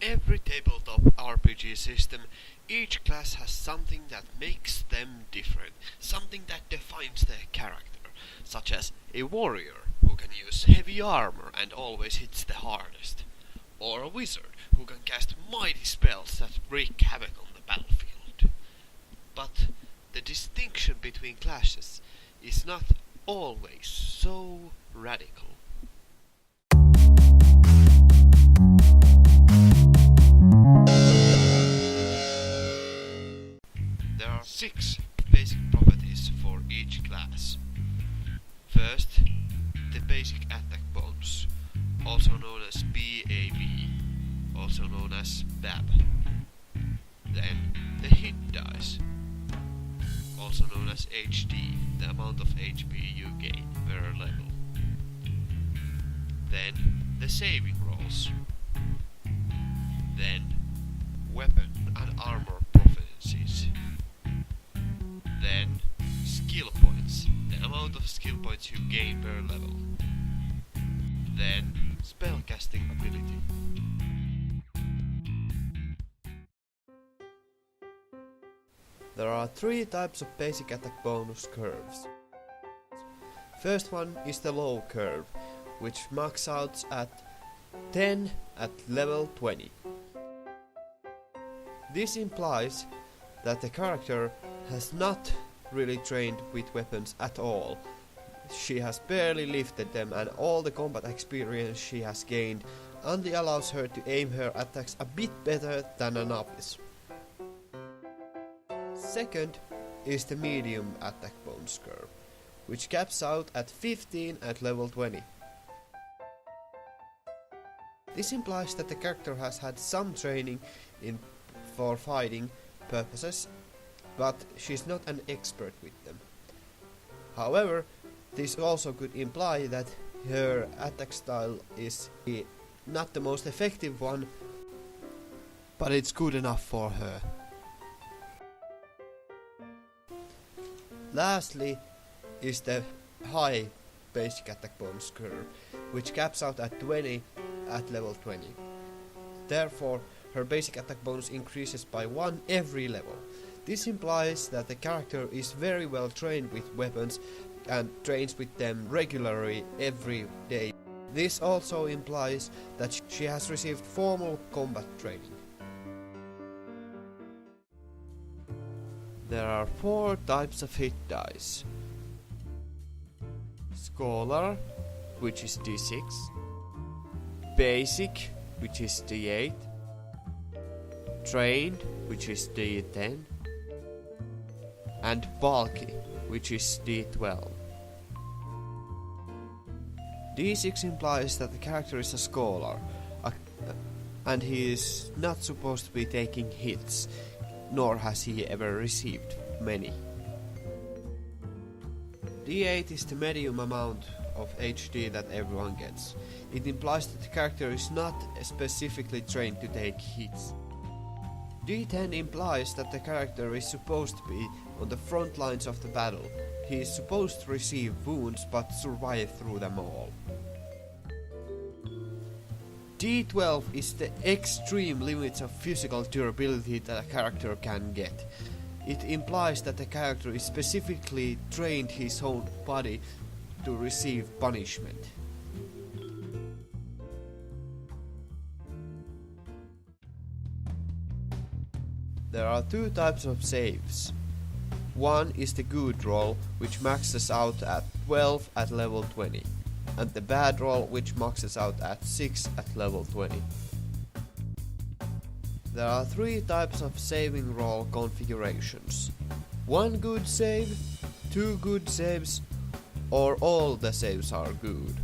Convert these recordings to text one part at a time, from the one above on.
every tabletop RPG system, each class has something that makes them different, something that defines their character, such as a warrior who can use heavy armor and always hits the hardest, or a wizard who can cast mighty spells that wreak havoc on the battlefield. But the distinction between classes is not always so radical. There are 6 basic properties for each class. First, the basic attack bonus, also known as BAB, also known as BAB. Then, the hit dice, also known as HD, the amount of HP you gain per level. Then, the saving rolls. Then, weapon and armor proficiencies. Then, skill points, the amount of skill points you gain per level. Then, spellcasting ability. There are 3 types of basic attack bonus curves. First one is the low curve, which max out at 10 at level 20. This implies that the character has not really trained with weapons at all. She has barely lifted them, and all the combat experience she has gained only allows her to aim her attacks a bit better than a novice. Second is the medium attack bonus curve, which caps out at 15 at level 20. This implies that the character has had some training for fighting purposes, but she's not an expert with them. However, this also could imply that her attack style is not the most effective one, but it's good enough for her. Lastly is the high basic attack bonus curve, which caps out at 20 at level 20. Therefore, her basic attack bonus increases by 1 every level. This implies that the character is very well trained with weapons and trains with them regularly every day. This also implies that she has received formal combat training. There are 4 types of hit dice. Scholar, which is D6. Basic, which is D8. Trained, which is D10. And bulky, which is D12. D6 implies that the character is a scholar, and he is not supposed to be taking hits, nor has he ever received many. D8 is the medium amount of HD that everyone gets. It implies that the character is not specifically trained to take hits. D10 implies that the character is supposed to be on the front lines of the battle. He is supposed to receive wounds but survive through them all. D12 is the extreme limits of physical durability that a character can get. It implies that the character is specifically trained his own body to receive punishment. There are 2 types of saves. One is the good roll, which maxes out at 12 at level 20, and the bad roll, which maxes out at 6 at level 20. There are 3 types of saving roll configurations. 1 good save, 2 good saves, or all the saves are good.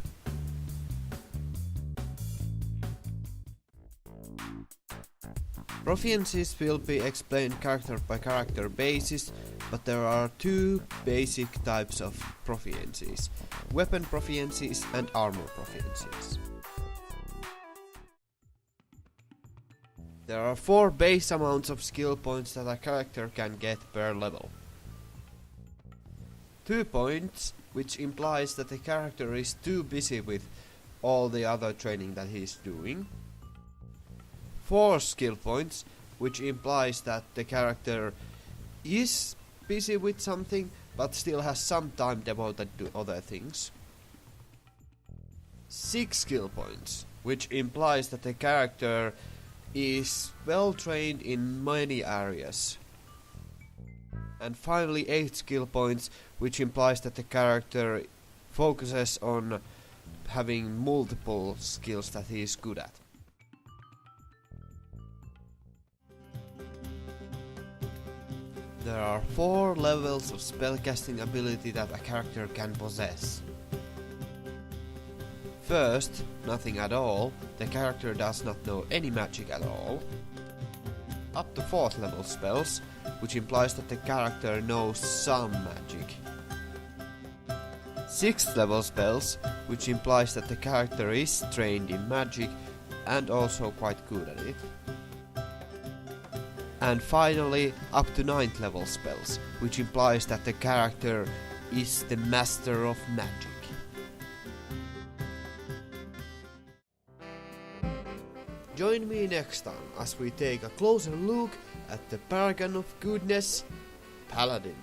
Proficiencies will be explained character by character basis, but there are 2 basic types of proficiencies: weapon proficiencies and armor proficiencies. There are 4 base amounts of skill points that a character can get per level. 2 points, which implies that the character is too busy with all the other training that he's doing. 4 skill points, which implies that the character is busy with something but still has some time devoted to other things. 6 skill points, which implies that the character is well trained in many areas. And finally 8 skill points, which implies that the character focuses on having multiple skills that he is good at. There are 4 levels of spellcasting ability that a character can possess. First, nothing at all, the character does not know any magic at all. Up to 4th level spells, which implies that the character knows some magic. 6th level spells, which implies that the character is trained in magic and also quite good at it. And finally, up to 9th level spells, which implies that the character is the master of magic. Join me next time as we take a closer look at the paragon of goodness, Paladin.